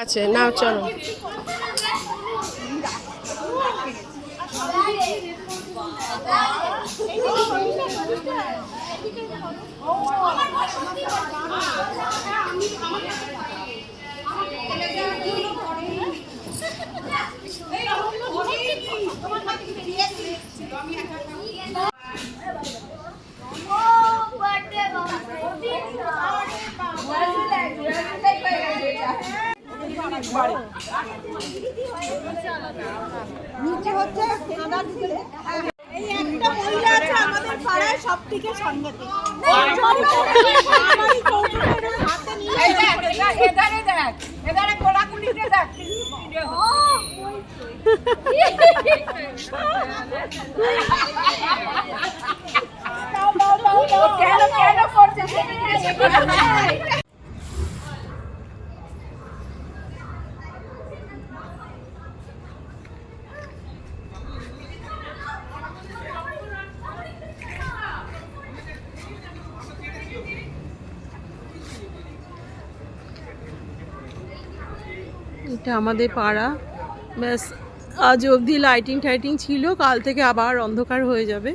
আছে, নাও চলো। নিচে হচ্ছে এই একটা মহিলা আছে আমাদের পাড়ায় সবথেকে সাংঘাতিক। এদারে কোলাকুলিতে দেখ কেন কেন করছে এটা আমাদের পাড়া। ব্যাস, আজ অবধি লাইটিং টাইটিং ছিল, কাল থেকে আবার অন্ধকার হয়ে যাবে।